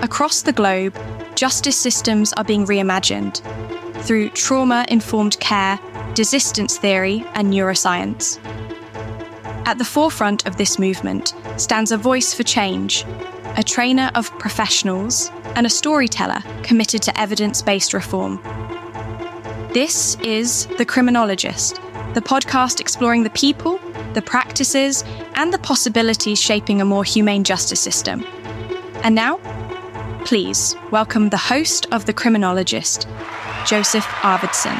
Across the globe, justice systems are being reimagined through trauma-informed care, desistance theory, and neuroscience. At the forefront of this movement stands a voice for change, a trainer of professionals, and a storyteller committed to evidence-based reform. This is The Criminologist, the podcast exploring the people, the practices, and the possibilities shaping a more humane justice system. And now, please welcome the host of The Criminologist, Joseph Arvidson.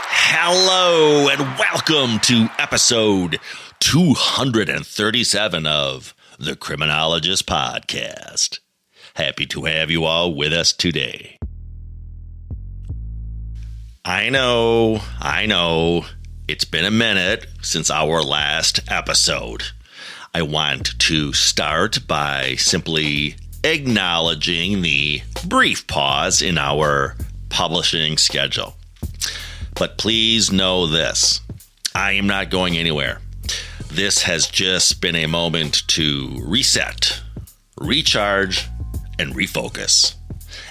Hello and welcome to episode 237 of The Criminologist Podcast. Happy to have you all with us today. I know, it's been a minute since our last episode. I want to start by simply acknowledging the brief pause in our publishing schedule. But please know this, I am not going anywhere. This has just been a moment to reset, recharge, and refocus.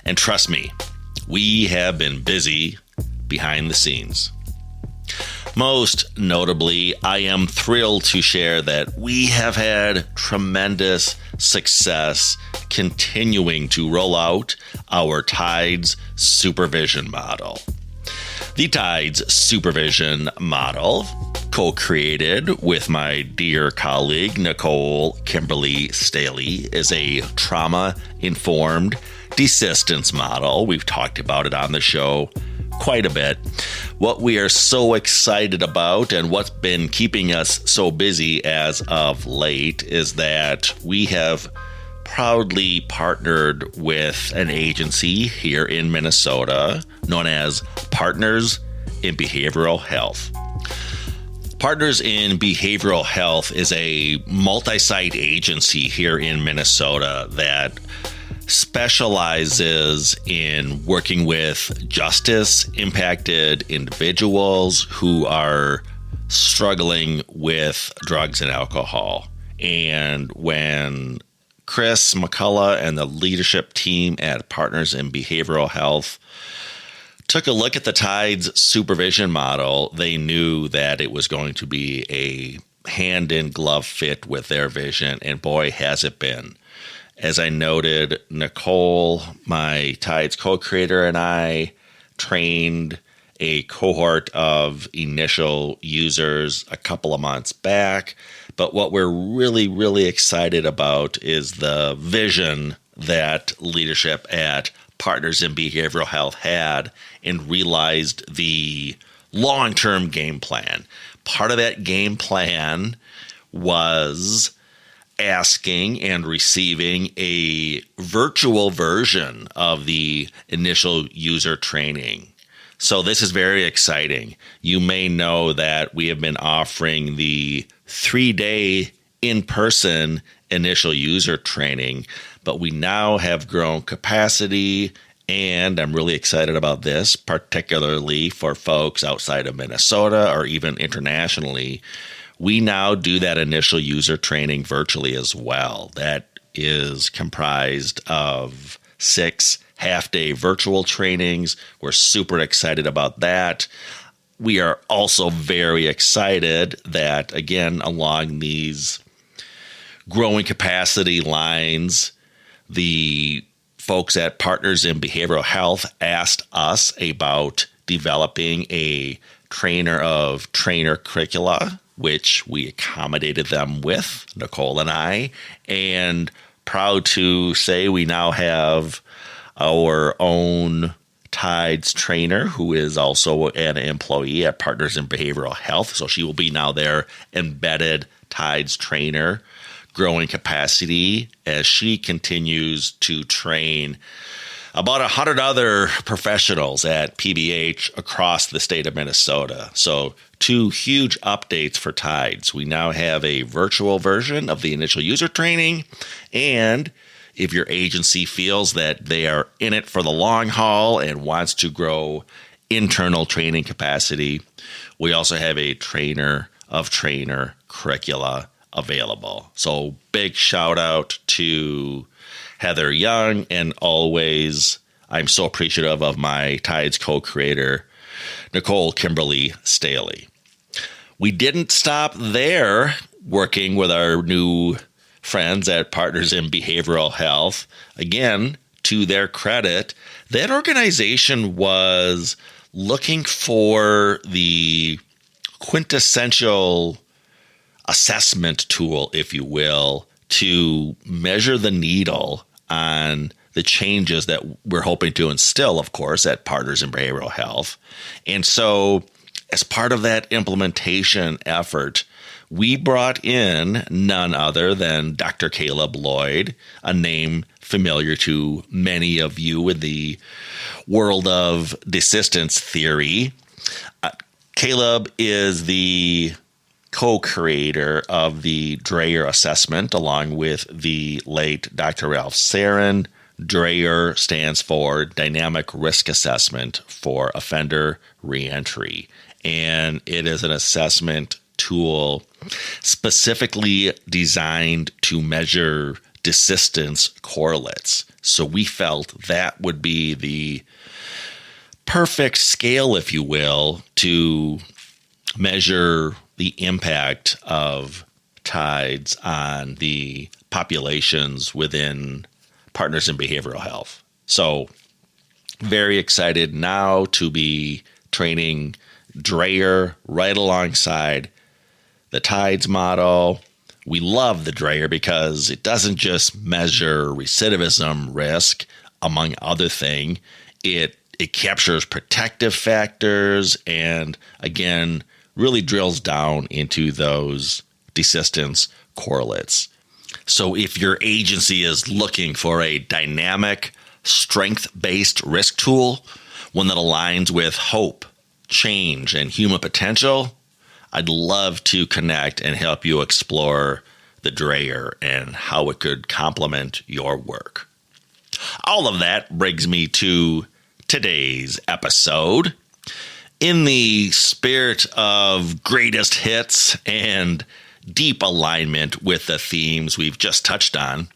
And trust me, we have been busy behind the scenes. Most notably, I am thrilled to share that we have had tremendous success continuing to roll out our TIDES Supervision Model. The TIDES Supervision Model, co-created with my dear colleague Nicole Kimberley-Staeheli, is a trauma-informed desistance model. We've talked about it on the show quite a bit. What we are so excited about and what's been keeping us so busy as of late is that we have proudly partnered with an agency here in Minnesota known as Partners in Behavioral Health. Partners in Behavioral Health is a multi-site agency here in Minnesota that specializes in working with justice-impacted individuals who are struggling with drugs and alcohol. And when Chris McCullough and the leadership team at Partners in Behavioral Health took a look at the TIDES Supervision Model, they knew that it was going to be a hand-in-glove fit with their vision, and boy, has it been. As I noted, Nicole, my TIDES co-creator, and I trained a cohort of initial users a couple of months back. But what we're really excited about is the vision that leadership at Partners in Behavioral Health had and realized the long-term game plan. Part of that game plan was asking and receiving a virtual version of the initial user training. So this is very exciting. You may know that we have been offering the 3-day in-person initial user training, but we now have grown capacity, and I'm really excited about this, particularly for folks outside of Minnesota or even internationally. We now do that initial user training virtually as well. That is comprised of 6 half-day virtual trainings. We're super excited about that. We are also very excited that, again, along these growing capacity lines, the folks at Partners in Behavioral Health asked us about developing a trainer curricula, which we accommodated them with, Nicole and I, and proud to say we now have our own TIDES trainer who is also an employee at Partners in Behavioral Health. So she will be now their embedded TIDES trainer, growing capacity as she continues to train about 100 other professionals at PBH across the state of Minnesota. So 2 huge updates for TIDES. We now have a virtual version of the initial user training, and if your agency feels that they are in it for the long haul and wants to grow internal training capacity, we also have a trainer curricula available. So big shout out to Heather Young, and always I'm so appreciative of my TIDES co-creator, Nicole Kimberley-Staeheli. We didn't stop there working with our new friends at Partners in Behavioral Health. Again, to their credit, that organization was looking for the quintessential assessment tool, if you will, to measure the needle on the changes that we're hoping to instill, of course, at Partners in Behavioral Health. And so as part of that implementation effort, we brought in none other than Dr. Caleb Lloyd, a name familiar to many of you in the world of desistance theory. Caleb is the co-creator of the Dreyer assessment, along with the late Dr. Ralph Sarin. Dreyer stands for Dynamic Risk Assessment for Offender Reentry, and it is an assessment tool specifically designed to measure desistance correlates. So we felt that would be the perfect scale, if you will, to measure the impact of TIDES on the populations within Partners in Behavioral Health. So very excited now to be training Dreyer right alongside the TIDES model. We love the Dreyer because it doesn't just measure recidivism risk, among other things. It captures protective factors and, again, really drills down into those desistance correlates. So if your agency is looking for a dynamic, strength-based risk tool, one that aligns with hope, change, and human potential, I'd love to connect and help you explore the Dreyer and how it could complement your work. All of that brings me to today's episode. In the spirit of greatest hits and deep alignment with the themes we've just touched on,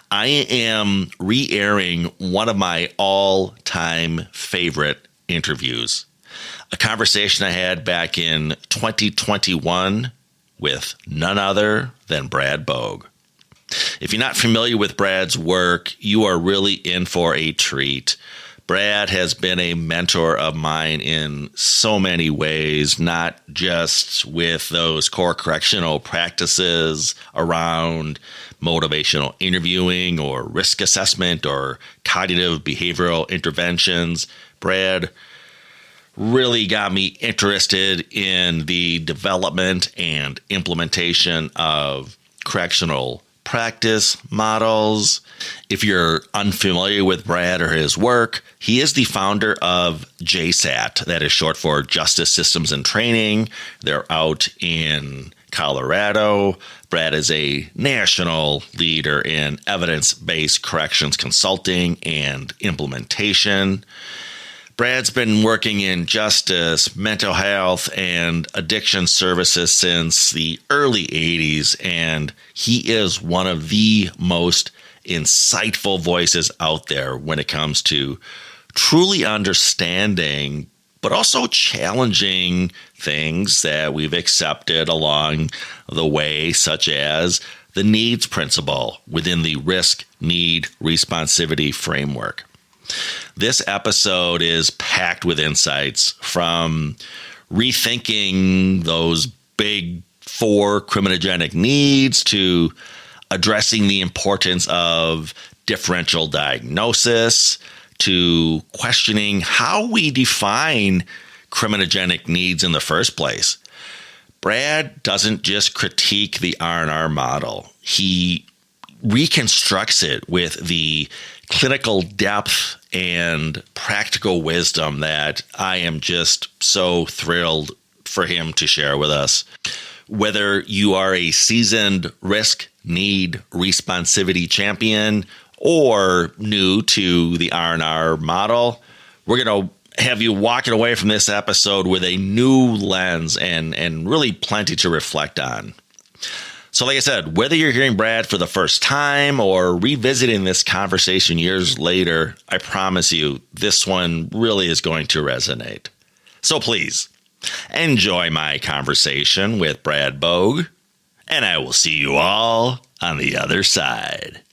I am re-airing one of my all-time favorite interviews. A conversation I had back in 2021 with none other than Brad Bogue. If you're not familiar with Brad's work, you are really in for a treat. Brad has been a mentor of mine in so many ways, not just with those core correctional practices around motivational interviewing or risk assessment or cognitive behavioral interventions. Brad really got me interested in the development and implementation of correctional practice models. If you're unfamiliar with Brad or his work, he is the founder of JSAT, that is short for Justice Systems and Training. They're out in Colorado. Brad is a national leader in evidence-based corrections consulting and implementation. Brad's been working in justice, mental health, and addiction services since the early 80s, and he is one of the most insightful voices out there when it comes to truly understanding, but also challenging things that we've accepted along the way, such as the needs principle within the risk-need responsivity framework. This episode is packed with insights from rethinking those big 4 criminogenic needs to addressing the importance of differential diagnosis to questioning how we define criminogenic needs in the first place. Brad doesn't just critique the R&R model. He reconstructs it with the clinical depth and practical wisdom that I am just so thrilled for him to share with us. Whether you are a seasoned risk, need, responsivity champion or new to the R&R model, we're going to have you walking away from this episode with a new lens and really plenty to reflect on. So like I said, whether you're hearing Brad for the first time or revisiting this conversation years later, I promise you this one really is going to resonate. So please enjoy my conversation with Brad Bogue, and I will see you all on the other side.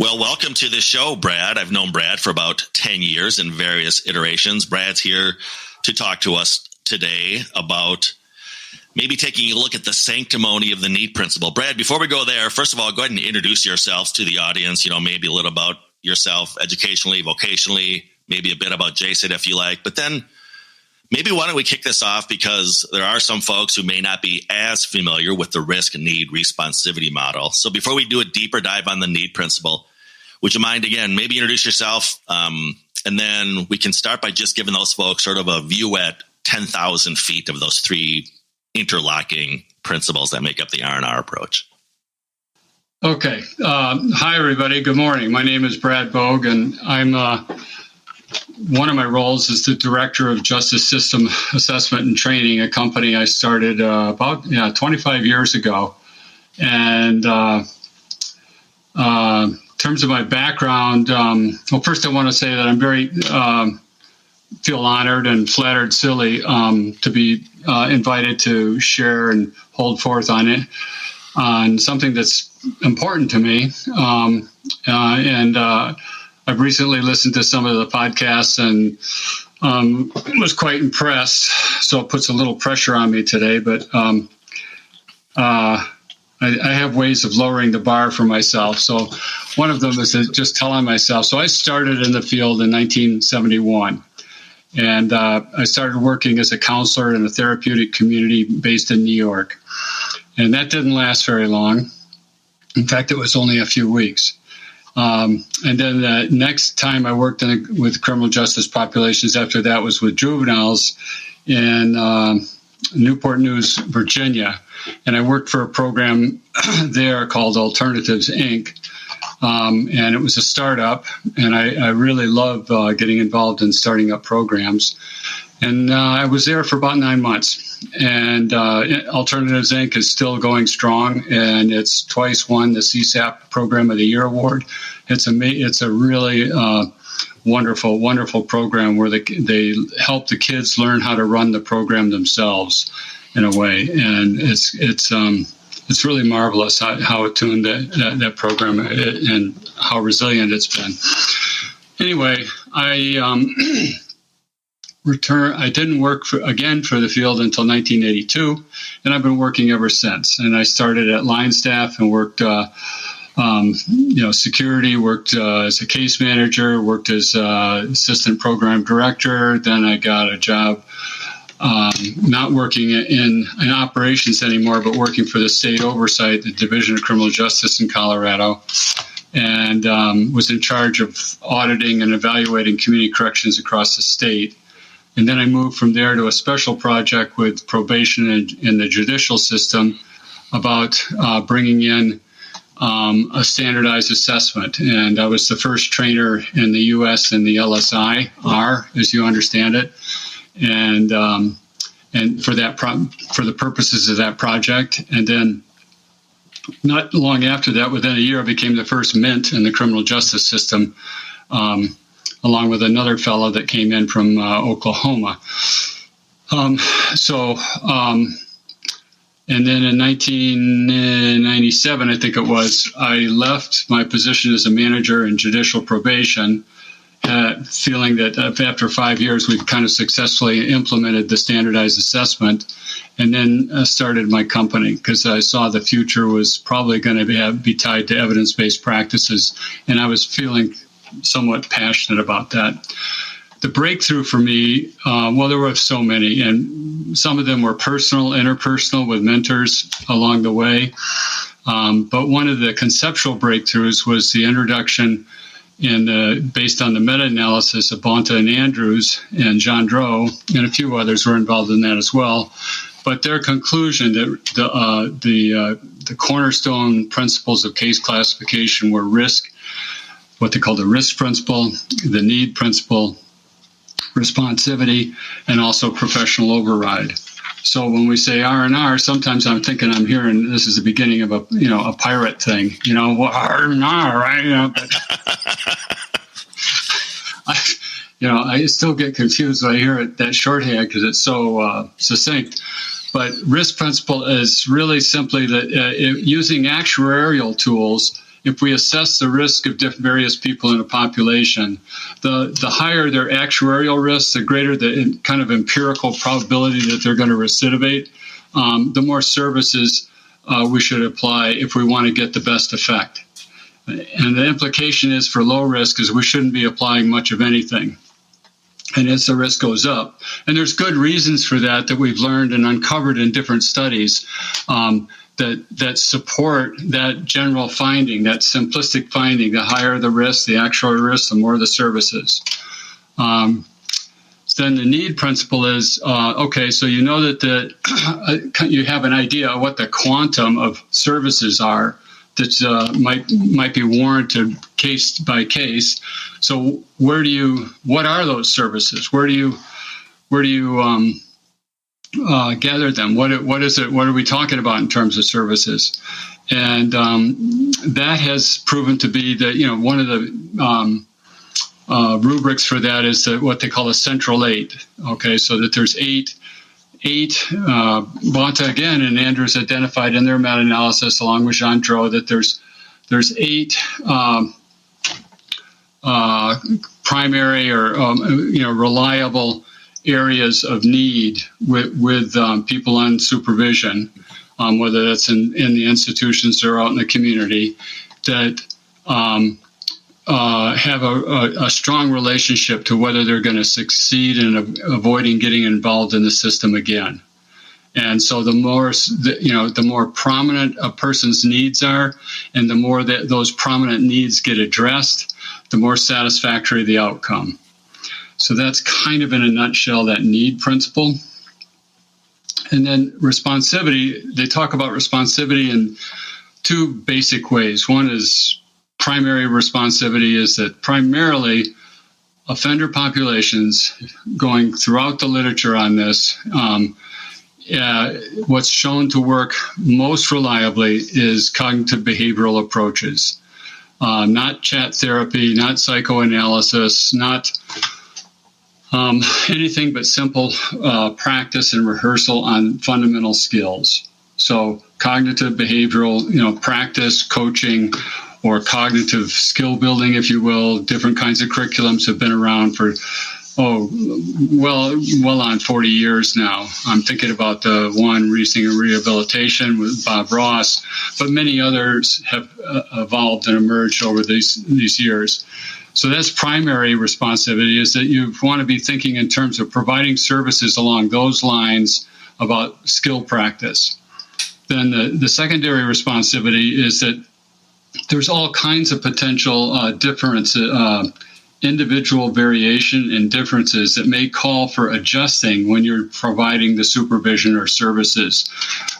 Well, welcome to the show, Brad. I've known Brad for about 10 years in various iterations. Brad's here to talk to us today about maybe taking a look at the sanctimony of the need principle. Brad, before we go there, first of all, go ahead and introduce yourselves to the audience, maybe a little about yourself educationally, vocationally, maybe a bit about JSID if you like, but then maybe why don't we kick this off, because there are some folks who may not be as familiar with the risk need responsivity model. So before we do a deeper dive on the need principle, would you mind again, maybe introduce yourself, and then we can start by just giving those folks sort of a view at 10,000 feet of those three interlocking principles that make up the R&R approach. Okay. Hi, everybody. Good morning. My name is Brad Bogue, and I'm one of my roles is the Director of Justice System Assessment and Training, a company I started about 25 years ago. And in terms of my background, first I want to say that I'm very feel honored and flattered, silly, to be invited to share and hold forth on it, on something that's important to me. And I've recently listened to some of the podcasts and was quite impressed. So it puts a little pressure on me today, but I have ways of lowering the bar for myself. So one of them is just telling myself. So I started in the field in 1971. And I started working as a counselor in a therapeutic community based in New York. And that didn't last very long. In fact, it was only a few weeks. And then the next time I worked with criminal justice populations after that was with juveniles in Newport News, Virginia. And I worked for a program there called Alternatives, Inc., and it was a startup, and I really love getting involved in starting up programs. And I was there for about 9 months. And Alternatives, Inc. is still going strong, and it's twice won the CSAP Program of the Year award. It's a really wonderful, wonderful program where they help the kids learn how to run the program themselves in a way. And it's really marvelous how attuned that program and how resilient it's been. Anyway, I didn't work for the field until 1982, and I've been working ever since. And I started at line staff and worked, security, worked as a case manager, worked as assistant program director. Then I got a job not working in operations anymore, but working for the state oversight, the Division of Criminal Justice in Colorado, and was in charge of auditing and evaluating community corrections across the state. And then I moved from there to a special project with probation in the judicial system about bringing in a standardized assessment. And I was the first trainer in the U.S. in the LSI-R, as you understand it. And for the purposes of that project. And then not long after that, within a year, I became the first mint in the criminal justice system, along with another fellow that came in from Oklahoma. And then in 1997, I think it was, I left my position as a manager in judicial probation, feeling that after 5 years, we've kind of successfully implemented the standardized assessment, and then started my company because I saw the future was probably going to be tied to evidence-based practices, and I was feeling somewhat passionate about that. The breakthrough for me, there were so many, and some of them were interpersonal with mentors along the way. But one of the conceptual breakthroughs was the introduction based on the meta-analysis of Bonta and Andrews and John Drow, and a few others were involved in that as well. But their conclusion that the cornerstone principles of case classification were risk, what they call the risk principle, the need principle, responsivity, and also professional override. So when we say R&R, sometimes I'm thinking I'm hearing this is the beginning of a pirate thing, R&R, right? I still get confused when I hear that shorthand because it's so succinct. But risk principle is really simply that using actuarial tools, if we assess the risk of various people in a population, the higher their actuarial risk, the greater the kind of empirical probability that they're going to recidivate, the more services we should apply if we want to get the best effect. And the implication is for low risk is we shouldn't be applying much of anything. And as the risk goes up, and there's good reasons for that we've learned and uncovered in different studies that support that general finding, that simplistic finding. The higher the risk, the actual risk, the more the services. Then the need principle is so you know that you have an idea of what the quantum of services are that might be warranted case by case. So what are those services? Where do you gather them? What is it? What are we talking about in terms of services? And that has proven to be that one of the rubrics for that is what they call a central 8. Okay, so that there's eight. Bonta again and Andrews identified in their meta-analysis along with Jean Dro that there's 8 primary or reliable areas of need with people on supervision, whether that's in the institutions or out in the community, that have a strong relationship to whether they're going to succeed in avoiding getting involved in the system again. And so the more prominent a person's needs are, and the more that those prominent needs get addressed, the more satisfactory the outcome. So that's kind of in a nutshell that need principle. And then responsivity, they talk about responsivity in 2 basic ways. One is primary responsivity is that primarily offender populations, going throughout the literature on this, what's shown to work most reliably is cognitive behavioral approaches, not chat therapy, not psychoanalysis, not anything but simple practice and rehearsal on fundamental skills. So cognitive behavioral, practice, coaching, or cognitive skill building, if you will. Different kinds of curriculums have been around for, well on 40 years now. I'm thinking about the one, Reasoning and Rehabilitation with Bob Ross, but many others have evolved and emerged over these years. So that's primary responsivity, is that you want to be thinking in terms of providing services along those lines about skill practice. Then the secondary responsivity is that there's all kinds of potential individual variation and differences that may call for adjusting when you're providing the supervision or services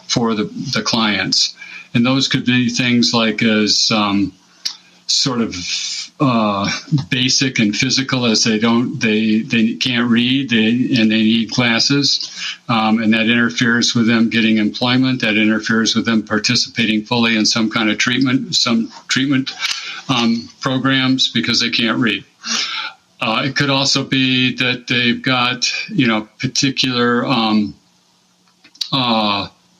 for the clients. And those could be things like as sort of basic and physical, as they can't read and they need glasses, and that interferes with them getting employment, that interferes with them participating fully in some kind of treatment programs because they can't read. It could also be that they've got particular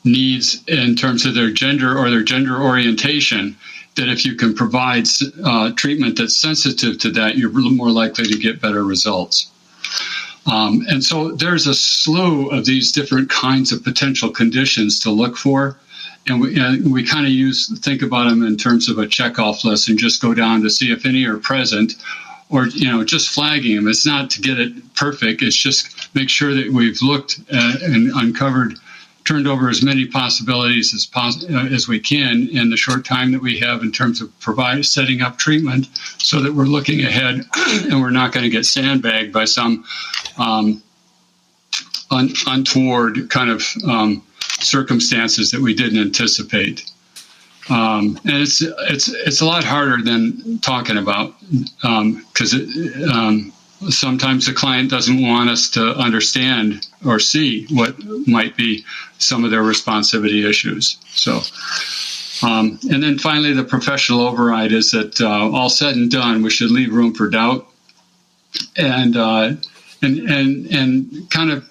needs in terms of their gender or their gender orientation, that if you can provide treatment that's sensitive to that, you're more likely to get better results. And so there's a slew of these different kinds of potential conditions to look for. And we kind of think about them in terms of a checkoff list and just go down to see if any are present, or just flagging them. It's not to get it perfect. It's just make sure that we've looked and turned over as many possibilities as we can in the short time that we have in terms of setting up treatment, so that we're looking ahead and we're not going to get sandbagged by some untoward kind of circumstances that we didn't anticipate. And it's a lot harder than talking about, because sometimes the client doesn't want us to understand or see what might be some of their responsivity issues. So, and then finally, the professional override is that all said and done, we should leave room for doubt and kind of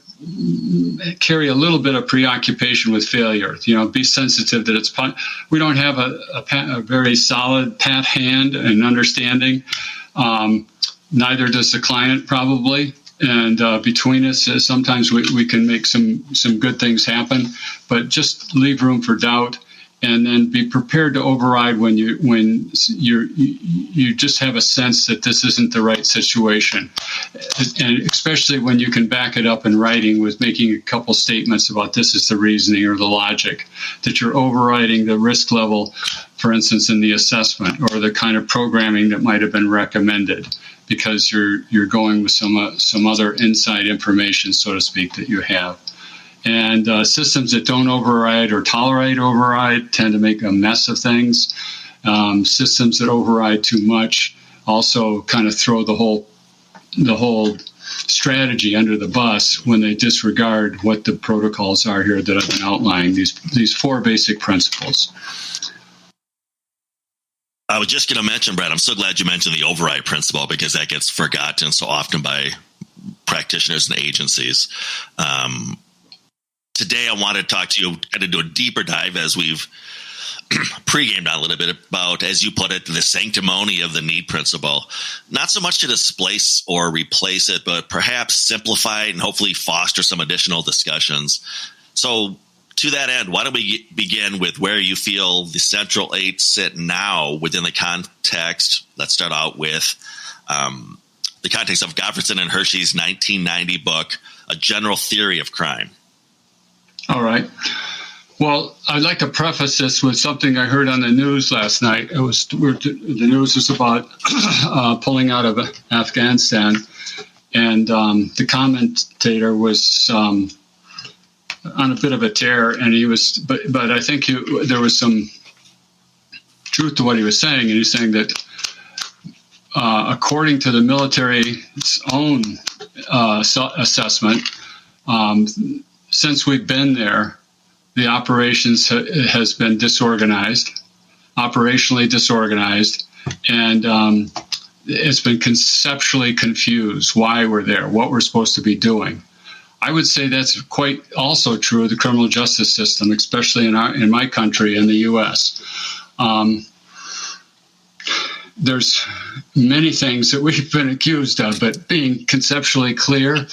carry a little bit of preoccupation with failure. Be sensitive that we don't have a very solid pat hand and understanding. Neither does the client probably. And between us, sometimes we can make some good things happen, but just leave room for doubt, and then be prepared to override when you just have a sense that this isn't the right situation, and especially when you can back it up in writing with making a couple statements about this is the reasoning or the logic, that you're overriding the risk level, for instance, in the assessment or the kind of programming that might have been recommended, because you're going with some other inside information, so to speak, that you have. And systems that don't override or tolerate override tend to make a mess of things. Systems that override too much also kind of throw the whole strategy under the bus when they disregard what the protocols are here that I've been outlining, these 4 basic principles. I was just going to mention, Brad, I'm so glad you mentioned the override principle, because that gets forgotten so often by practitioners and agencies. Today, I want to talk to you, kind of do a deeper dive, as we've pre-gamed on a little bit, about, as you put it, the sanctimony of the need principle. Not so much to displace or replace it, but perhaps simplify it and hopefully foster some additional discussions. So, to that end, why don't we begin with where you feel the central 8 sit now within the context? Let's start out with the context of Arvidson and Hershey's 1990 book, A General Theory of Crime. All right. Well, I'd like to preface this with something I heard on the news last night. The news was about pulling out of Afghanistan, and the commentator was on a bit of a tear, and he was, but I think there was some truth to what he was saying, and he's saying that according to the military's own assessment, since we've been there, the operations has been operationally disorganized, and it's been conceptually confused why we're there, what we're supposed to be doing. I would say that's quite also true of the criminal justice system, especially in my country, in the U.S. There's many things that we've been accused of, but being conceptually clear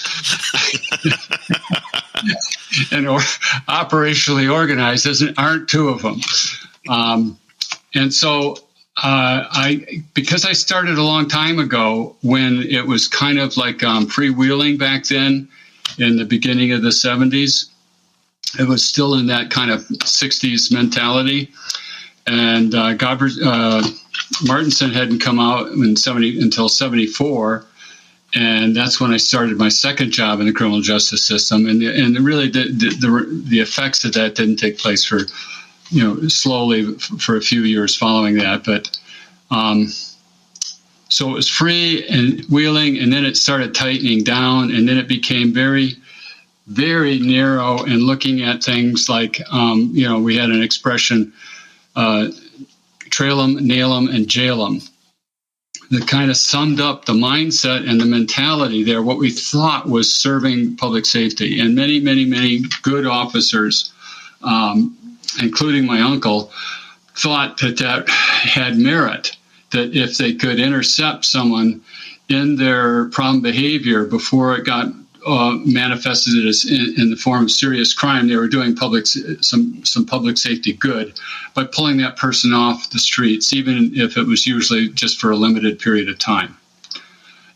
and operationally organized aren't 2 of them. And so because I started a long time ago when it was kind of like freewheeling back then, in the beginning of the 70s, it was still in that kind of 60s mentality. And Martinson hadn't come out until 74. And that's when I started my second job in the criminal justice system. And really the effects of that didn't take place for, slowly for a few years following that. But so it was free and wheeling, and then it started tightening down, and then it became very, very narrow and looking at things like, we had an expression, trail them, nail them, and jail them, that kind of summed up the mindset and the mentality there, what we thought was serving public safety. And many, many, many good officers, including my uncle, thought that had merit, that if they could intercept someone in their problem behavior before it got manifested as in the form of serious crime, they were doing some public safety good by pulling that person off the streets, even if it was usually just for a limited period of time,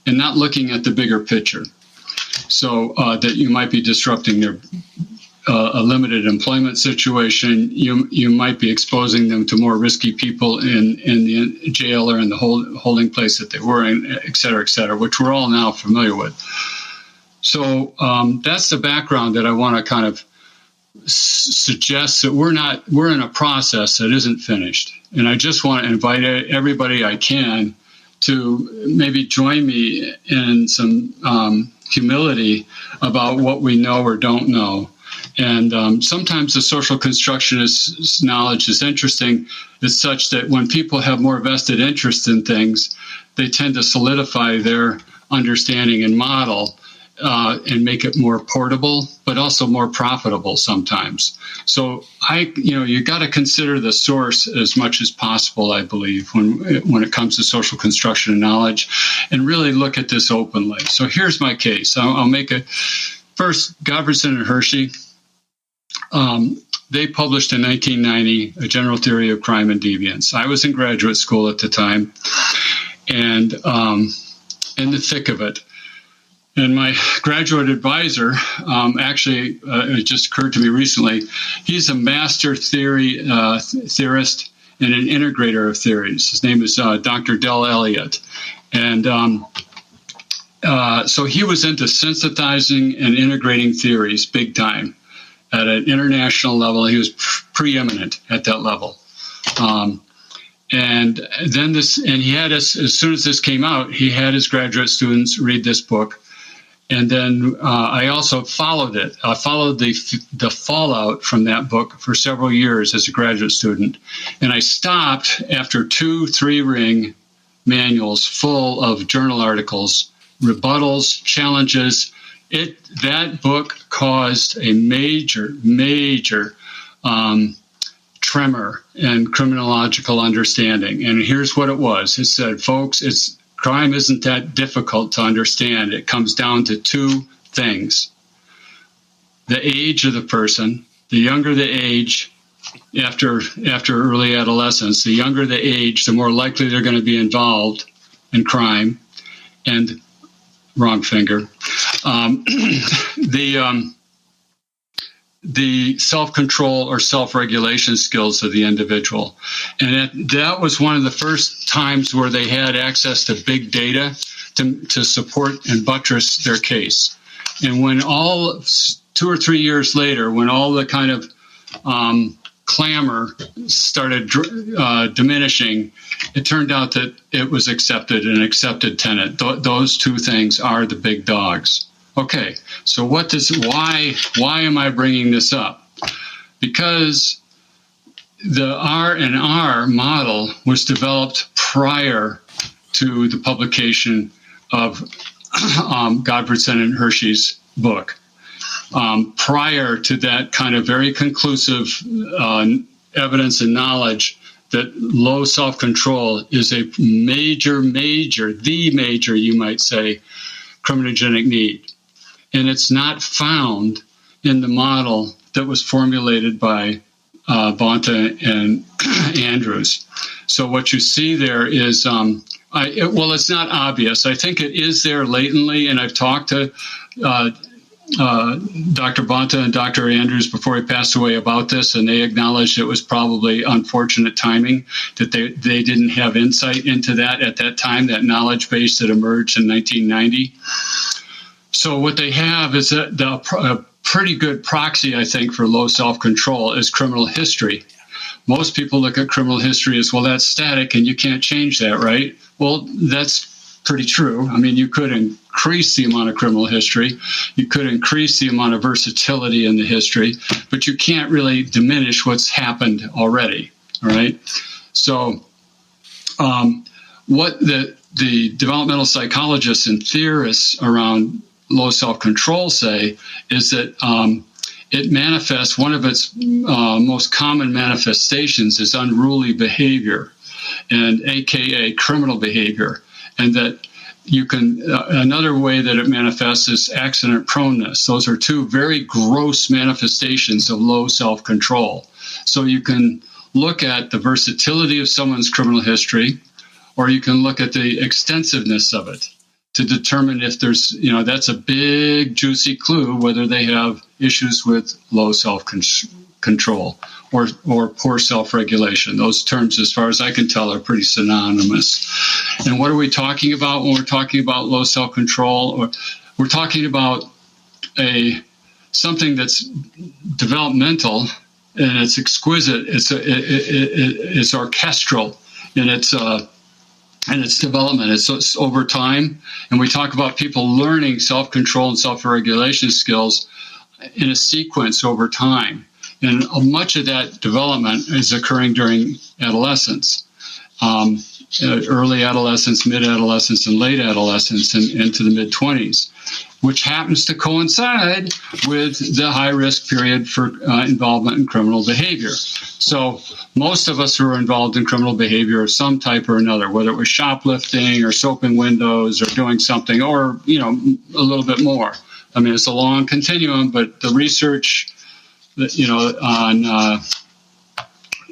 and not looking at the bigger picture. So that you might be disrupting their a limited employment situation, you might be exposing them to more risky people in the jail or in the holding place that they were in, et cetera, which we're all now familiar with. So that's the background that I want to kind of suggest, that we're in a process that isn't finished. And I just want to invite everybody I can to maybe join me in some humility about what we know or don't know. And sometimes the social constructionist knowledge is interesting. It's such that when people have more vested interest in things, they tend to solidify their understanding and model and make it more portable, but also more profitable sometimes. So you got to consider the source as much as possible, I believe, when it comes to social construction and knowledge, and really look at this openly. So here's my case. I'll make it first. Arvidson and Hershey. They published in 1990 a general theory of crime and deviance. I was in graduate school at the time, and in the thick of it. And my graduate advisor, it just occurred to me recently, he's a master theorist and an integrator of theories. His name is Dr. Del Elliott. And so he was into synthesizing and integrating theories big time. At an international level, he was preeminent at that level. And he had us, as soon as this came out, he had his graduate students read this book. And then I also followed it. I followed the fallout from that book for several years as a graduate student. And I stopped after 2 3-ring manuals full of journal articles, rebuttals, challenges. That book caused a major tremor in criminological understanding. And here's what it was. It said, folks, crime isn't that difficult to understand. It comes down to 2 things. The age of the person. The younger the age, after early adolescence, the younger the age, the more likely they're going to be involved in crime. And wrong finger. The self-control or self-regulation skills of the individual. And that was one of the first times where they had access to big data to support and buttress their case. And when 2 or 3 years later, when all the kind of clamor started diminishing, it turned out that it was an accepted tenet. Those 2 things are the big dogs. Okay, so why am I bringing this up? Because the R&R model was developed prior to the publication of Arvidson and Hershey's book. Prior to that kind of very conclusive evidence and knowledge that low self-control is a major, you might say, criminogenic need. And it's not found in the model that was formulated by Bonta and Andrews. So what you see there is, it's not obvious. I think it is there latently, and I've talked to Dr. Bonta and Dr. Andrews before he passed away about this, and they acknowledged it was probably unfortunate timing that they didn't have insight into that at that time, that knowledge base that emerged in 1990. So what they have is a pretty good proxy, I think, for low self-control is criminal history. Most people look at criminal history as, well, that's static and you can't change that, right? Well, that's pretty true. I mean, you could increase the amount of criminal history. You could increase the amount of versatility in the history, but you can't really diminish what's happened already, all right? So what the developmental psychologists and theorists around low self-control say is that it manifests, one of its most common manifestations is unruly behavior, and AKA criminal behavior. And that you can, another way that it manifests is accident proneness. Those are 2 very gross manifestations of low self-control. So you can look at the versatility of someone's criminal history, or you can look at the extensiveness of it to determine if there's, that's a big, juicy clue whether they have issues with low self-control or poor self-regulation. Those terms, as far as I can tell, are pretty synonymous. And what are we talking about when we're talking about low self-control? Or we're talking about something that's developmental and it's exquisite. It's orchestral in its and its development. It's over time. And we talk about people learning self-control and self-regulation skills in a sequence over time. And much of that development is occurring during adolescence, early adolescence, mid-adolescence, and late adolescence, and into the mid-20s, which happens to coincide with the high-risk period for involvement in criminal behavior. So most of us who are involved in criminal behavior of some type or another, whether it was shoplifting or soaping windows or doing something, or, a little bit more. I mean, it's a long continuum, but the research, on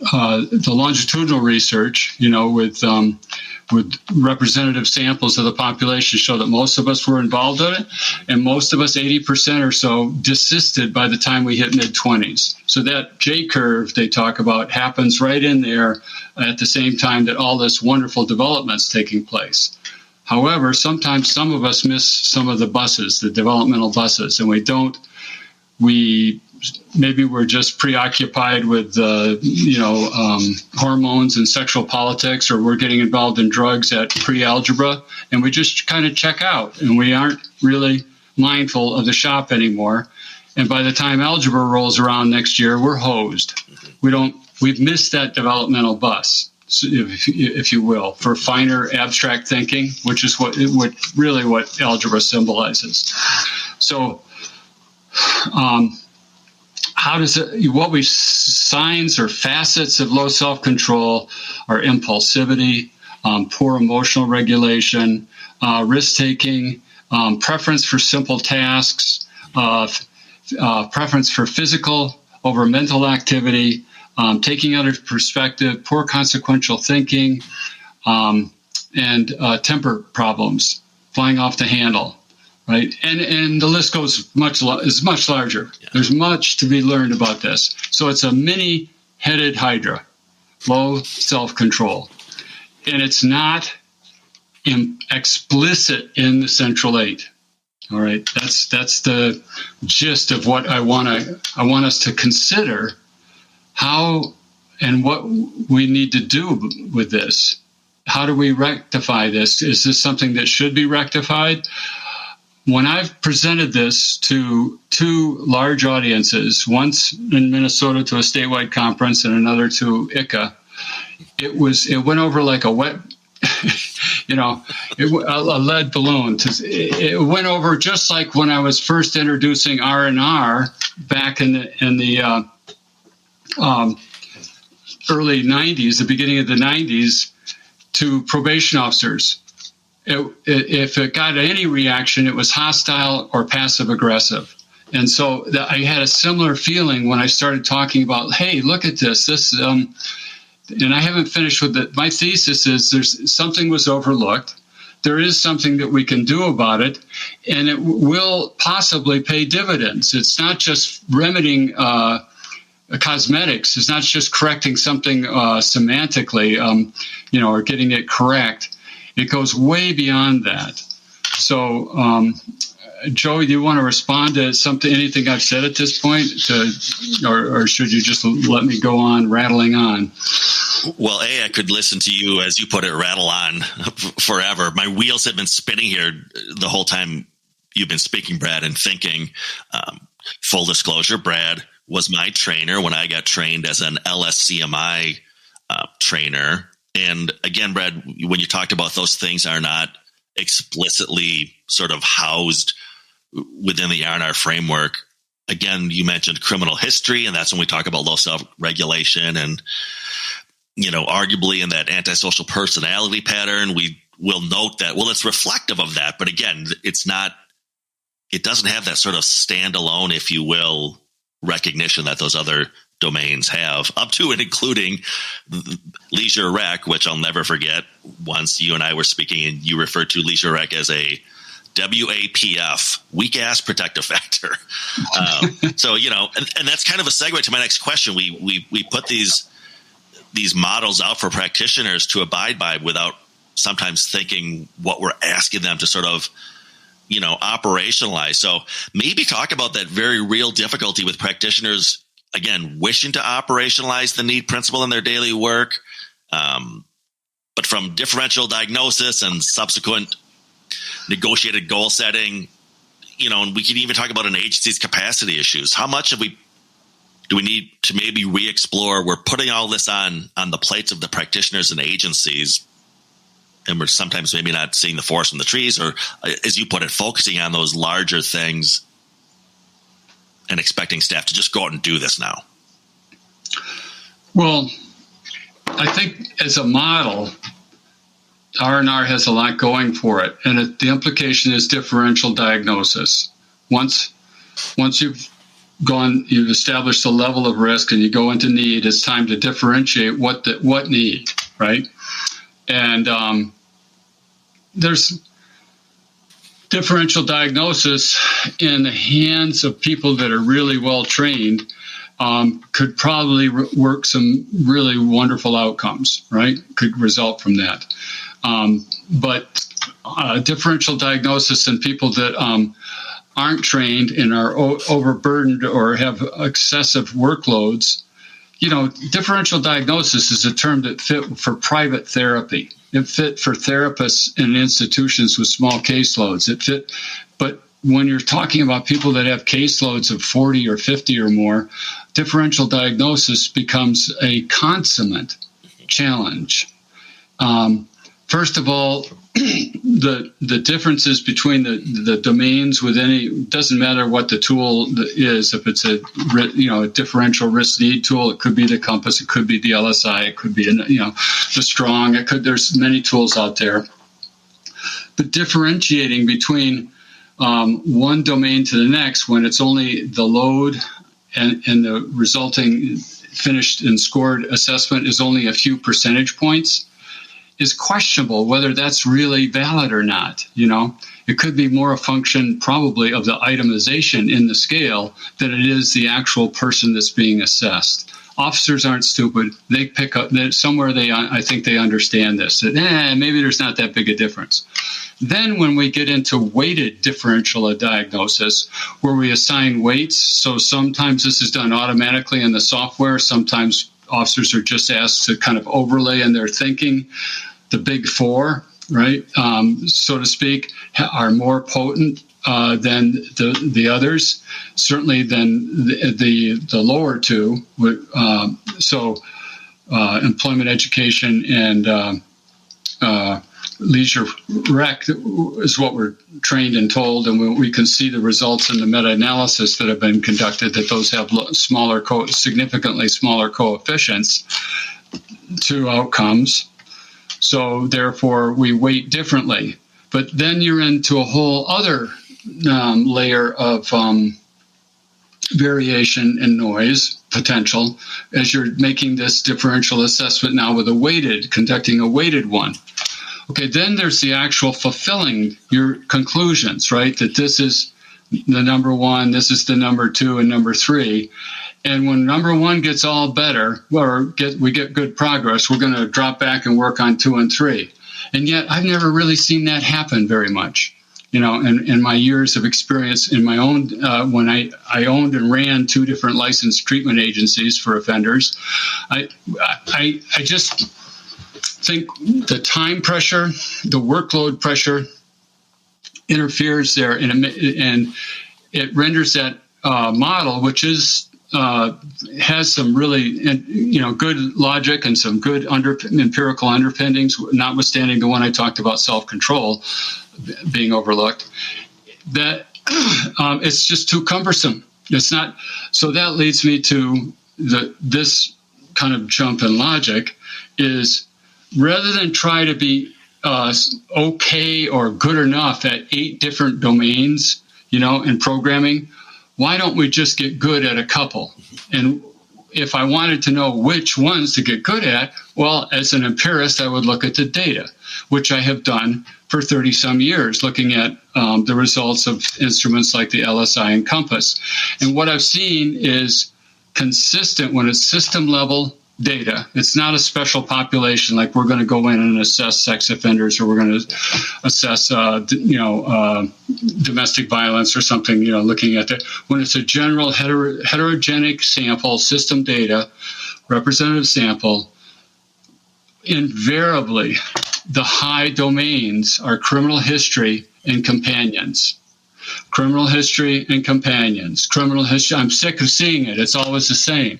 the longitudinal research, with representative samples of the population, show that most of us were involved in it, and most of us, 80% or so, desisted by the time we hit mid-20s. So that J curve they talk about happens right in there at the same time that all this wonderful development's taking place. However, sometimes some of us miss some of the buses, the developmental buses, and maybe we're just preoccupied with, hormones and sexual politics, or we're getting involved in drugs at pre-algebra, and we just kind of check out, and we aren't really mindful of the shop anymore. And by the time algebra rolls around next year, we're hosed. We've missed that developmental bus, if you will, for finer abstract thinking, which is what algebra symbolizes. So, signs or facets of low self-control are impulsivity, poor emotional regulation, risk-taking, preference for simple tasks, preference for physical over mental activity, taking others' perspective, poor consequential thinking, and temper problems, flying off the handle. Right, and the list is much larger. Yeah. There's much to be learned about this. So it's a many-headed hydra, low self-control, and it's not explicit in the Central 8. All right, that's the gist of what I want us to consider. How and what we need to do with this. How do we rectify this? Is this something that should be rectified? When I've presented this to two large audiences, once in Minnesota to a statewide conference and another to ICA, it went over like a wet, a lead balloon. It went over just like when I was first introducing R&R back in the early 90s, the beginning of the 90s, to probation officers. If it got any reaction, it was hostile or passive aggressive. And so I had a similar feeling when I started talking about, hey, look at this. And I haven't finished with it. My thesis is something was overlooked. There is something that we can do about it, and it will possibly pay dividends. It's not just remedying cosmetics. It's not just correcting something semantically, or getting it correct. It goes way beyond that. So, Joey, do you want to respond to anything I've said at this point, or should you just let me go on rattling on? Well, I could listen to you, as you put it, rattle on forever. My wheels have been spinning here the whole time you've been speaking, Brad, and thinking. Full disclosure, Brad was my trainer when I got trained as an LSCMI trainer. And again, Brad, when you talked about those things are not explicitly sort of housed within the R&R framework, again, you mentioned criminal history, and that's when we talk about low self-regulation. And, arguably in that antisocial personality pattern, we will note that, well, it's reflective of that. But again, it doesn't have that sort of standalone, if you will, recognition that those other domains have, up to and including leisure rec, which I'll never forget. Once you and I were speaking, and you referred to leisure rec as a WAPF, weak ass protective factor. So and that's kind of a segue to my next question. We put these models out for practitioners to abide by without sometimes thinking what we're asking them to sort of operationalize. So maybe talk about that very real difficulty with practitioners, again, wishing to operationalize the need principle in their daily work, But from differential diagnosis and subsequent negotiated goal setting, and we can even talk about an agency's capacity issues. How much do we need to maybe re-explore? We're putting all this on the plates of the practitioners and agencies, and we're sometimes maybe not seeing the forest from the trees, or as you put it, focusing on those larger things and expecting staff to just go out and do this now. Well, I think as a model, R&R has a lot going for it, and the implication is differential diagnosis. Once you've established a level of risk and you go into need, it's time to differentiate what need, right? And there's differential diagnosis in the hands of people that are really well trained. Could probably work some really wonderful outcomes, right? Could result from that. But differential diagnosis in people that aren't trained and are overburdened or have excessive workloads, differential diagnosis is a term that fit for private therapy. It fit for therapists in institutions with small caseloads. But when you're talking about people that have caseloads of 40 or 50 or more, differential diagnosis becomes a consummate challenge. First of all, the differences between the domains with doesn't matter what the tool is. If it's a differential risk need tool, it could be the compass, it could be the LSI, it could be the strong. There's many tools out there, but differentiating between one domain to the next when it's only the load and the resulting finished and scored assessment is only a few percentage points is questionable whether that's really valid or not. It could be more a function probably of the itemization in the scale than it is the actual person that's being assessed. Officers aren't stupid. They pick up somewhere. I think they understand this. That maybe there's not that big a difference. Then when we get into weighted differential diagnosis, where we assign weights, so sometimes this is done automatically in the software. Sometimes officers are just asked to kind of overlay in their thinking. The big four, right, so to speak, are more potent than the others, certainly than the lower two. Employment, education, and leisure rec is what we're trained and told, and we can see the results in the meta-analysis that have been conducted that those have significantly smaller coefficients to outcomes. So therefore, we weight differently. But then you're into a whole other layer of variation and noise potential as you're making this differential assessment now with conducting a weighted one. Okay, then there's the actual fulfilling your conclusions, right? That this is the number one, this is the number two, and number three. And when number one gets all better, we get good progress, we're going to drop back and work on 2 and 3. And yet I've never really seen that happen very much. In my years of experience in my own, when I owned and ran 2 different licensed treatment agencies for offenders, I just think the time pressure, the workload pressure interferes there, and it renders that model, which has some really good logic and some good empirical underpinnings, notwithstanding the one I talked about, self-control being overlooked, that it's just too cumbersome. It's not. So that leads me to this kind of jump in logic is, rather than try to be okay or good enough at 8 different domains, in programming, why don't we just get good at a couple? And if I wanted to know which ones to get good at, well, as an empirist, I would look at the data, which I have done for 30-some years, looking at the results of instruments like the LSI and Compass. And what I've seen is consistent when it's system-level data. It's not a special population, like we're going to go in and assess sex offenders, or we're going to assess, domestic violence or something, looking at that. When it's a general heterogenic sample, system data, representative sample, invariably, the high domains are criminal history and companions. Criminal history and companions. Criminal history. I'm sick of seeing it. It's always the same.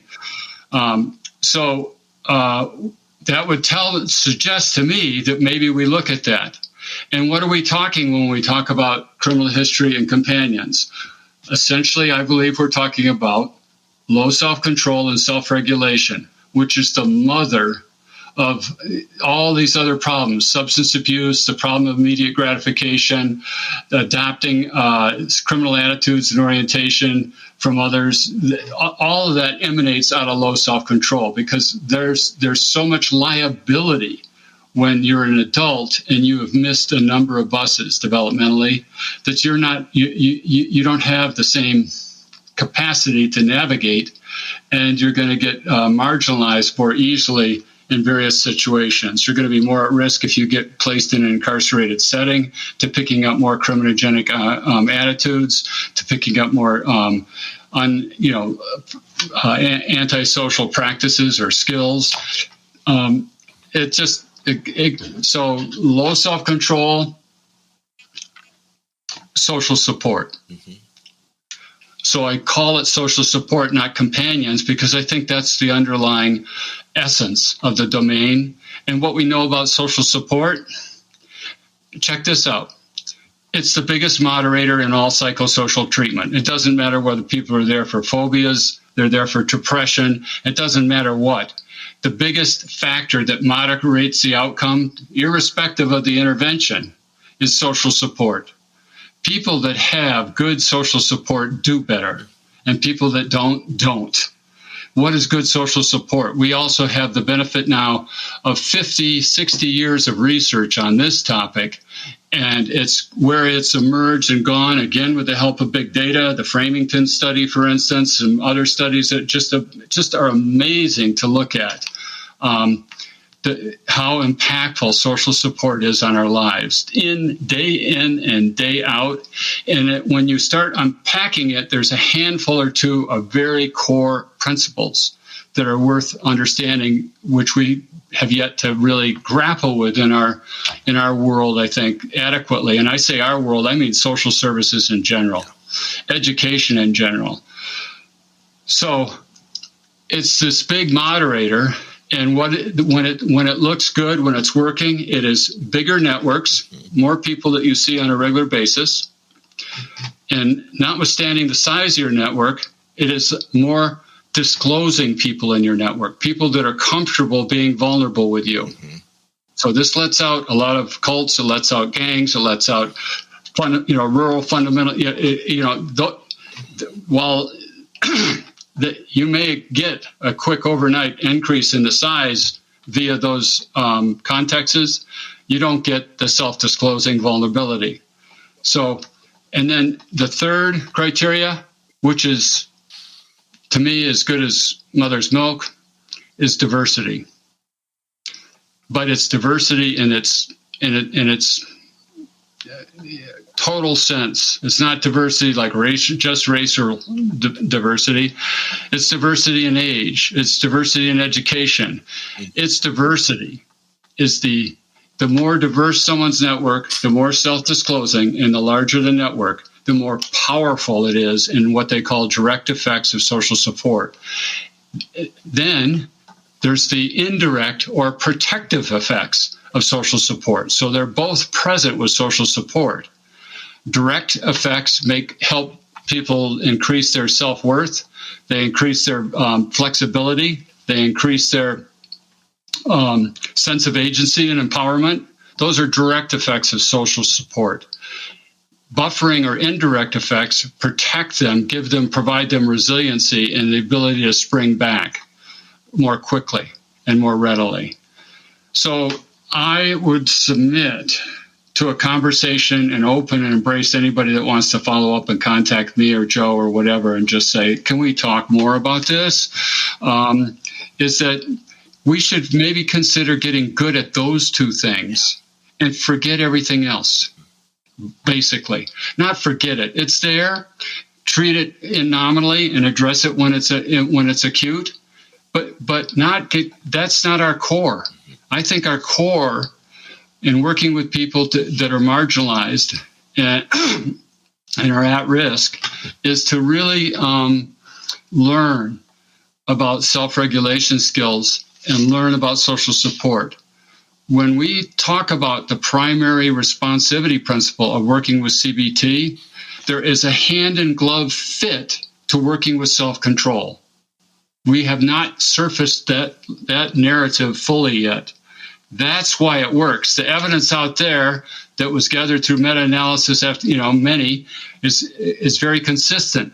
So that would suggest to me that maybe we look at that. And what are we talking when we talk about criminal history and companions? Essentially, I believe we're talking about low self-control and self-regulation, which is the mother of all these other problems: substance abuse, the problem of immediate gratification, adopting criminal attitudes and orientation from others. All of that emanates out of low self-control, because there's so much liability when you're an adult and you have missed a number of buses developmentally that you don't have the same capacity to navigate, and you're going to get marginalized more easily in various situations. You're going to be more at risk if you get placed in an incarcerated setting, to picking up more criminogenic attitudes, to picking up more antisocial practices or skills. So low self-control, social support. Mm-hmm. So I call it social support, not companions, because I think that's the underlying essence of the domain. And what we know about social support, check this out. It's the biggest moderator in all psychosocial treatment. It doesn't matter whether people are there for phobias, they're there for depression, it doesn't matter what. The biggest factor that moderates the outcome, irrespective of the intervention, is social support. People that have good social support do better, and people that don't. What is good social support? We also have the benefit now of 50, 60 years of research on this topic, and it's where it's emerged and gone, again, with the help of big data, the Framington study, for instance, and other studies that just are amazing to look at. How impactful social support is on our lives, day in and day out. And when you start unpacking it, there's a handful or two of very core principles that are worth understanding, which we have yet to really grapple with in our world, I think, adequately. And I say our world, I mean social services in general, education in general. So it's this big moderator. And when it looks good, when it's working, it is bigger networks, more people that you see on a regular basis. And notwithstanding the size of your network, it is more disclosing people in your network, people that are comfortable being vulnerable with you. Mm-hmm. So this lets out a lot of cults, it lets out gangs, it lets out rural fundamental, while that you may get a quick overnight increase in the size via those contexts, you don't get the self-disclosing vulnerability. So, and then the third criteria, which is, to me, as good as mother's milk, is diversity. But it's diversity in its total sense. It's not diversity like racial diversity. It's diversity in age. It's diversity in education. It's diversity is the more diverse someone's network, the more self-disclosing, and the larger the network, the more powerful it is in what they call direct effects of social support. Then there's the indirect or protective effects of social support. So they're both present with social support. Direct effects help people increase their self-worth. They increase their flexibility. They increase their sense of agency and empowerment. Those are direct effects of social support. Buffering or indirect effects protect them, provide them resiliency and the ability to spring back more quickly and more readily. So I would submit to a conversation and open and embrace anybody that wants to follow up and contact me or Joe or whatever and just say, can we talk more about this? Is that we should maybe consider getting good at those two things and forget everything else, basically. Not forget it. It's there. Treat it nominally and address it when it's acute, but that's not our core. I think our core in working with people that are marginalized and are at risk is to really learn about self-regulation skills and learn about social support. When we talk about the primary responsivity principle of working with CBT, there is a hand-in-glove fit to working with self-control. We have not surfaced that narrative fully yet. That's why it works. The evidence out there that was gathered through meta-analysis after many is very consistent.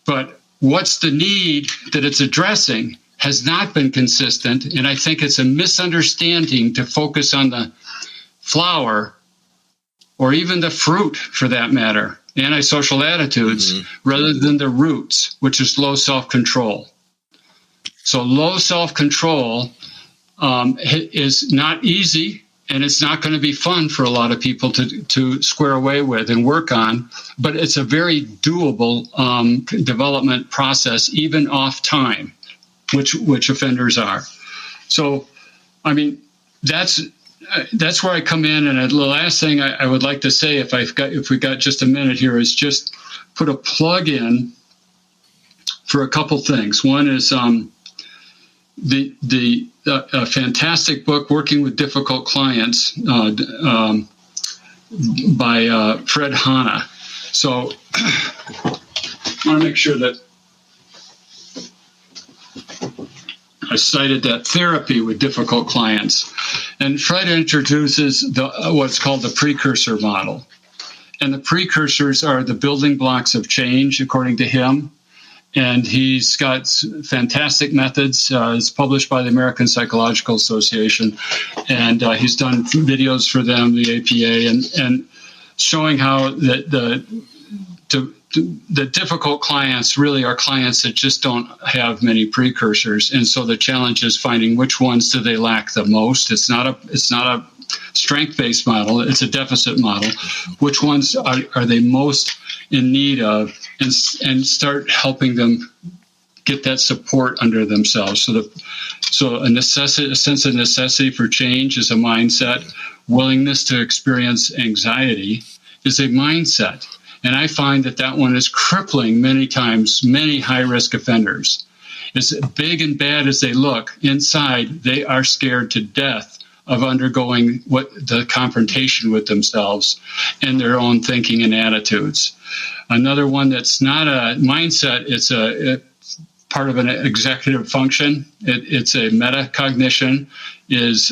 But what's the need that it's addressing has not been consistent, and I think it's a misunderstanding to focus on the flower or even the fruit, for that matter, antisocial attitudes, rather than the roots, which is low self-control. So low self-control is not easy, and it's not going to be fun for a lot of people to square away with and work on, but it's a very doable development process, even off time, which offenders are. So, I mean, that's where I come in. And the last thing I would like to say, if we got just a minute here, is just put a plug in for a couple things. One is the fantastic book, Working with Difficult Clients, by Fred Hanna. So I want to make sure that I cited that therapy with difficult clients. And Fred introduces what's called the precursor model. And the precursors are the building blocks of change, according to him. And he's got fantastic methods. It's published by the American Psychological Association. And he's done videos for them, the APA, and showing how the difficult clients really are clients that just don't have many precursors. And so the challenge is finding which ones do they lack the most. It's not a strength-based model. It's a deficit model. Which ones are they most in need of, and start helping them get that support under themselves. So a sense of necessity for change is a mindset. Willingness to experience anxiety is a mindset. And I find that one is crippling many times, many high-risk offenders. As big and bad as they look, inside they are scared to death of undergoing the confrontation with themselves and their own thinking and attitudes. Another one that's not a mindset, it's part of an executive function. It's a metacognition, is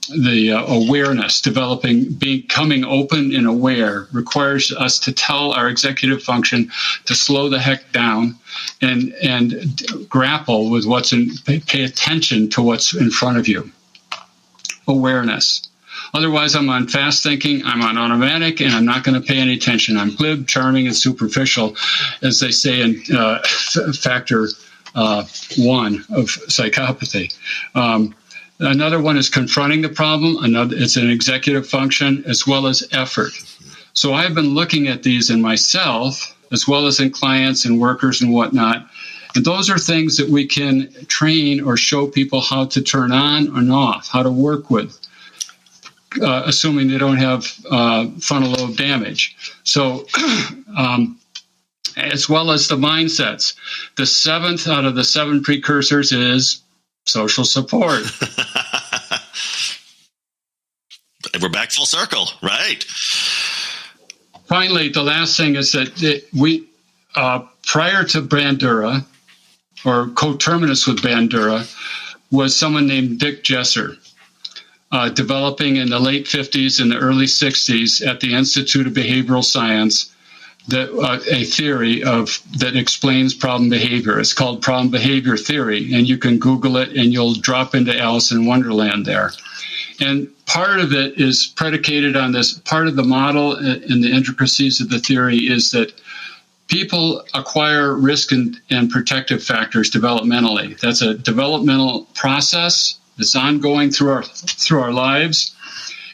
the awareness, becoming open and aware, requires us to tell our executive function to slow the heck down and grapple with pay attention to what's in front of you. Awareness. Otherwise, I'm on fast thinking, I'm on automatic, and I'm not going to pay any attention. I'm glib, charming, and superficial, as they say in factor 1 of psychopathy. Another one is confronting the problem. It's an executive function as well as effort. So I've been looking at these in myself as well as in clients and workers and whatnot. And those are things that we can train or show people how to turn on and off, how to work with, assuming they don't have frontal lobe damage. So as well as the mindsets. The 7th out of the 7 precursors is social support. We're back full circle, right? Finally, the last thing is that we, prior to Bandura, or coterminous with Bandura, was someone named Dick Jesser, developing in the late 50s and the early 60s at the Institute of Behavioral Science a theory that explains problem behavior. It's called problem behavior theory, and you can Google it and you'll drop into Alice in Wonderland there. And part of it is predicated on this. Part of the model and the intricacies of the theory is that people acquire risk and protective factors developmentally. That's a developmental process that's ongoing through our lives.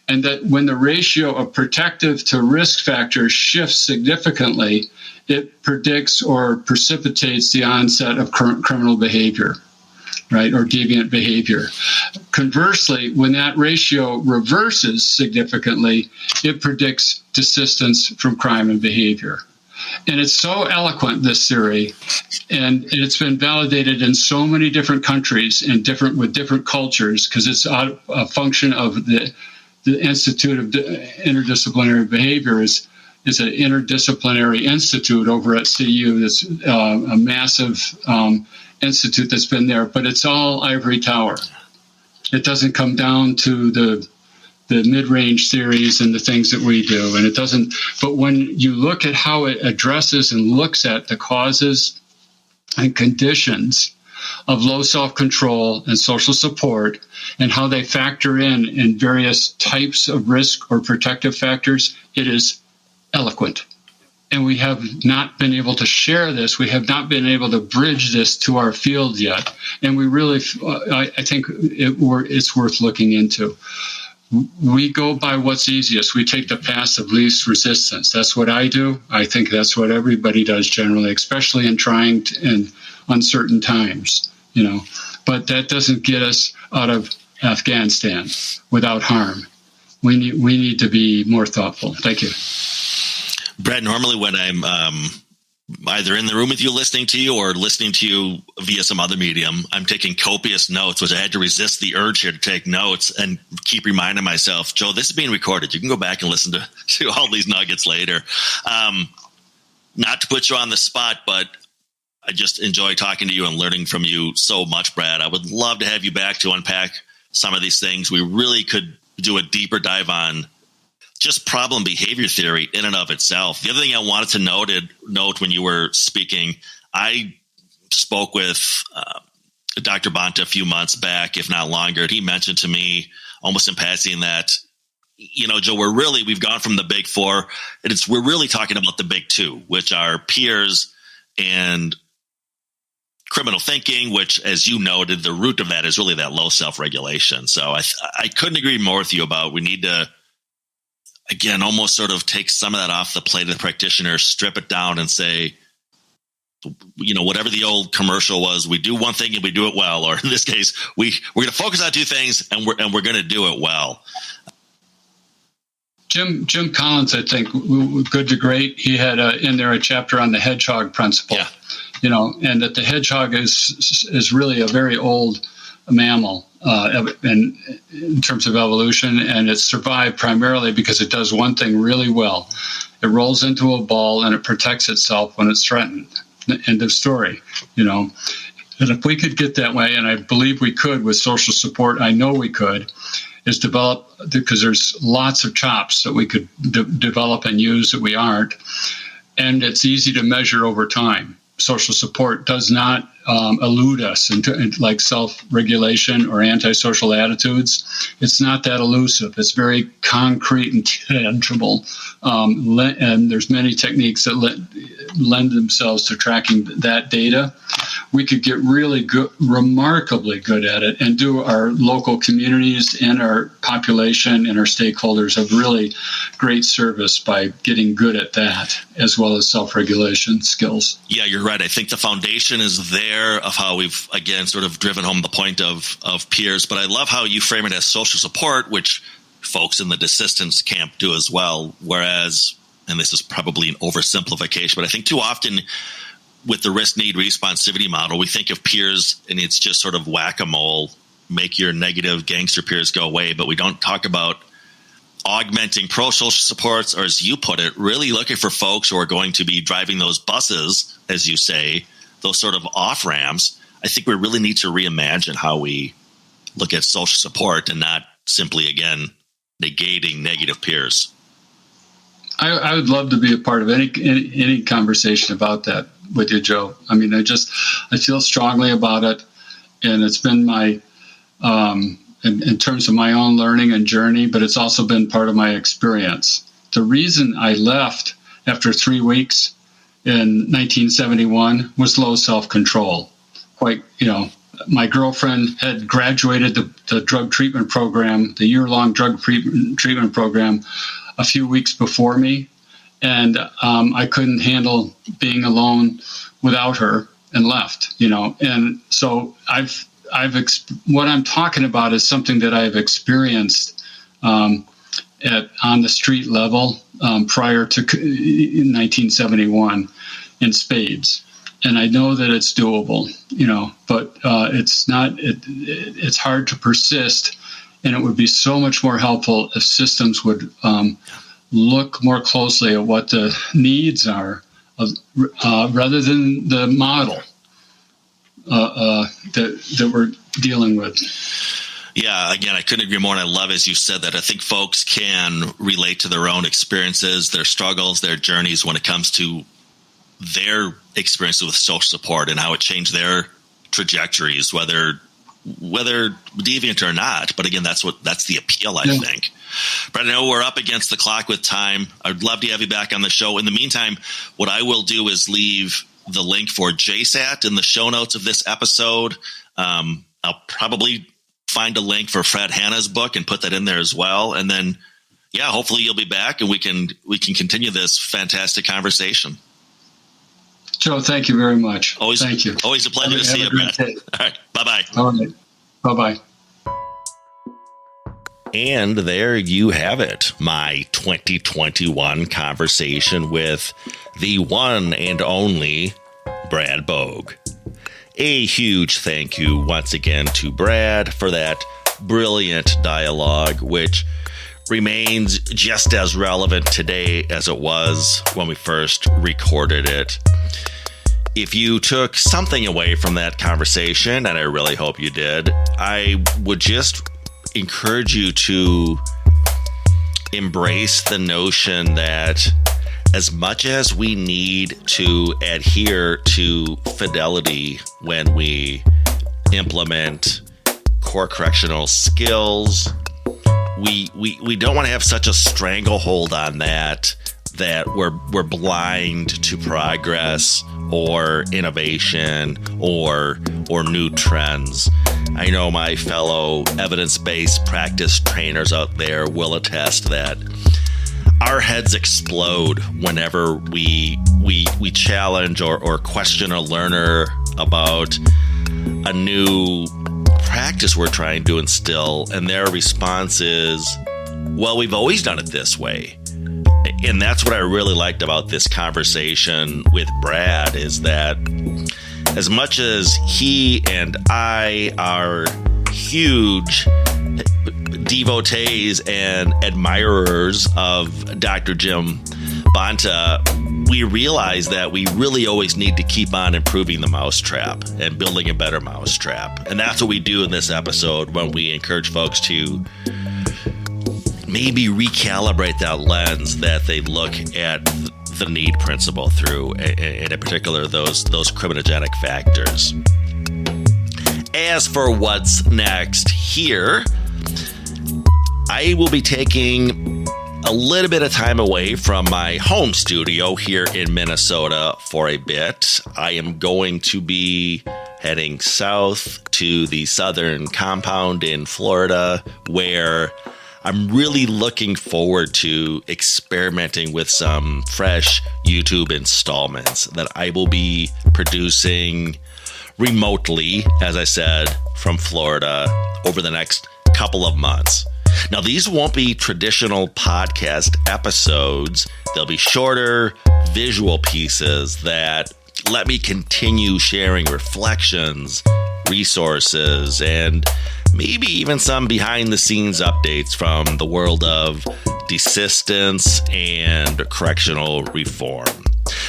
And that when the ratio of protective to risk factors shifts significantly, it predicts or precipitates the onset of criminal behavior. right, or deviant behavior. Conversely, when that ratio reverses significantly, it predicts desistance from crime and behavior. And it's so eloquent, this theory, and it's been validated in so many different countries and with different cultures, because it's a function of the Institute of Interdisciplinary Behavior is an interdisciplinary institute over at CU. That's a massive institute that's been there, but it's all ivory tower. It doesn't come down to the mid-range theories and the things that we do, and it doesn't. But when you look at how it addresses and looks at the causes and conditions of low self-control and social support, and how they factor in various types of risk or protective factors, it is eloquent. And we have not been able to share this. We have not been able to bridge this to our field yet. And we really, I think it's worth looking into. We go by what's easiest. We take the path of least resistance. That's what I do. I think that's what everybody does generally, especially in trying and uncertain times, But that doesn't get us out of Afghanistan without harm. We need to be more thoughtful. Thank you. Brad, normally when I'm either in the room with you listening to you or listening to you via some other medium, I'm taking copious notes, which I had to resist the urge here to take notes and keep reminding myself, Joe, this is being recorded. You can go back and listen to all these nuggets later. Not to put you on the spot, but I just enjoy talking to you and learning from you so much, Brad. I would love to have you back to unpack some of these things. We really could do a deeper dive on just problem behavior theory in and of itself. The other thing I wanted to note when you were speaking, I spoke with Dr. Bonta a few months back, if not longer. He mentioned to me almost in passing that, Joe, we've gone from the big four, and we're really talking about the big two, which are peers and criminal thinking, which, as you noted, the root of that is really that low self-regulation. So I couldn't agree more with you about we need to, again, almost sort of take some of that off the plate of the practitioner, strip it down and say, whatever the old commercial was, we do one thing and we do it well. Or in this case, we're going to focus on two things and we're going to do it well. Jim Collins, I think, Good to Great, he had in there a chapter on the hedgehog principle. Yeah. And that the hedgehog is really a very old mammal in terms of evolution, and it's survived primarily because it does one thing really well. It rolls into a ball and it protects itself when it's threatened. End of story, And if we could get that way, and I believe we could with social support, I know we could, is develop, because there's lots of chops that we could develop and use that we aren't, and it's easy to measure over time. Social support does not elude us into like self-regulation or antisocial attitudes. It's not that elusive. It's very concrete and tangible. And there's many techniques that lend themselves to tracking that data. We could get really good, remarkably good at it, and do our local communities and our population and our stakeholders a really great service by getting good at that, as well as self-regulation skills. Yeah, you're right. I think the foundation is there of how we've, again, sort of driven home the point of peers. But I love how you frame it as social support, which folks in the desistance camp do as well. Whereas, and this is probably an oversimplification, but I think too often with the risk need responsivity model, we think of peers and it's just sort of whack-a-mole, make your negative gangster peers go away. But we don't talk about augmenting pro-social supports, or as you put it, really looking for folks who are going to be driving those buses, as you say, those sort of off-ramps. I think we really need to reimagine how we look at social support and not simply, again, negating negative peers. I would love to be a part of any conversation about that with you, Joe. I mean, I feel strongly about it, and it's been my in terms of my own learning and journey, but it's also been part of my experience. The reason I left after 3 weeks in 1971 was low self-control. My girlfriend had graduated the drug treatment program, the year-long drug treatment program, a few weeks before me, and I couldn't handle being alone without her and left. And so what I'm talking about is something that I've experienced on the street level prior to in 1971 in spades. And I know that it's doable, but it's not. It's hard to persist, and it would be so much more helpful if systems would look more closely at what the needs are, rather than the model that we're dealing with. Yeah, again, I couldn't agree more, and I love, as you said, that I think folks can relate to their own experiences, their struggles, their journeys when it comes to their experiences with social support and how it changed their trajectories, whether deviant or not. But again, that's the appeal, I think. But I know we're up against the clock with time. I'd love to have you back on the show. In the meantime, what I will do is leave the link for JSAT in the show notes of this episode. I'll probably find a link for Fred Hanna's book and put that in there as well. And then, hopefully you'll be back and we can continue this fantastic conversation. Joe, thank you very much. Thank you. Always a pleasure to see you, Brad. All right. Bye-bye. All right. Bye-bye. And there you have it, my 2021 conversation with the one and only Brad Bogue. A huge thank you once again to Brad for that brilliant dialogue, which remains just as relevant today as it was when we first recorded it. If you took something away from that conversation, and I really hope you did, I would just encourage you to embrace the notion that as much as we need to adhere to fidelity when we implement core correctional skills, we don't want to have such a stranglehold on that we're blind to progress or innovation or new trends. I know my fellow evidence-based practice trainers out there will attest that our heads explode whenever we challenge or question a learner about a new practice we're trying to instill, and their response is, well, we've always done it this way. And that's what I really liked about this conversation with Brad, is that as much as he and I are huge devotees and admirers of Dr. Jim Bonta, we realize that we really always need to keep on improving the mousetrap and building a better mousetrap. And that's what we do in this episode when we encourage folks to maybe recalibrate that lens that they look at the need principle through, and in particular those criminogenic factors. As for what's next here, I will be taking a little bit of time away from my home studio here in Minnesota for a bit. I am going to be heading south to the southern compound in Florida, where I'm really looking forward to experimenting with some fresh YouTube installments that I will be producing remotely, as I said, from Florida over the next couple of months. Now, these won't be traditional podcast episodes. They'll be shorter visual pieces that let me continue sharing reflections, resources, and maybe even some behind-the-scenes updates from the world of desistance and correctional reform.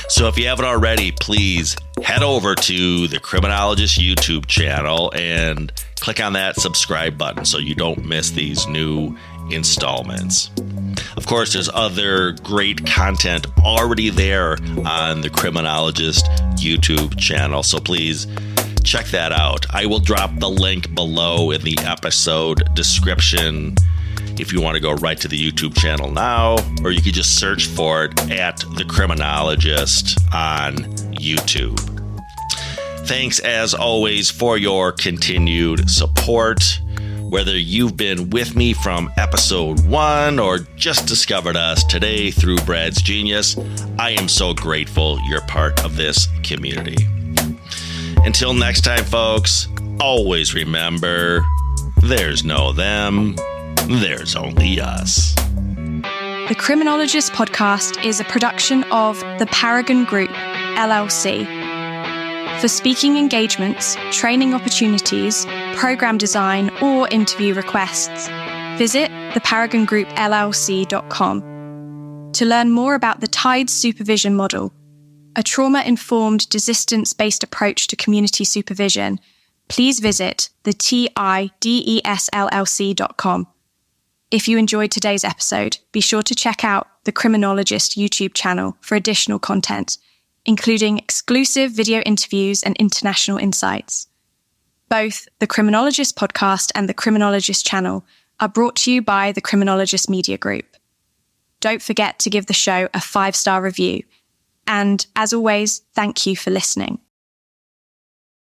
So if you haven't already, please head over to the Criminologist YouTube channel and click on that subscribe button so you don't miss these new installments. Of course, there's other great content already there on the Criminologist YouTube channel, so please check that out. I will drop the link below in the episode description if you want to go right to the YouTube channel now, or you could just search for it at The Criminologist on YouTube. Thanks, as always, for your continued support. Whether you've been with me from episode 1 or just discovered us today through Brad's genius, I am so grateful you're part of this community. Until next time, folks, always remember, there's no them, there's only us. The Criminologist Podcast is a production of the Paragon Group, LLC. For speaking engagements, training opportunities, program design, or interview requests, visit theparagongroup.llc.com. To learn more about the TIDES Supervision Model, a trauma-informed, desistance-based approach to community supervision, please visit the TIDESLLC.com. If you enjoyed today's episode, be sure to check out the Criminologist YouTube channel for additional content, including exclusive video interviews and international insights. Both the Criminologist Podcast and the Criminologist channel are brought to you by the Criminologist Media Group. Don't forget to give the show a 5-star review. And as always, thank you for listening.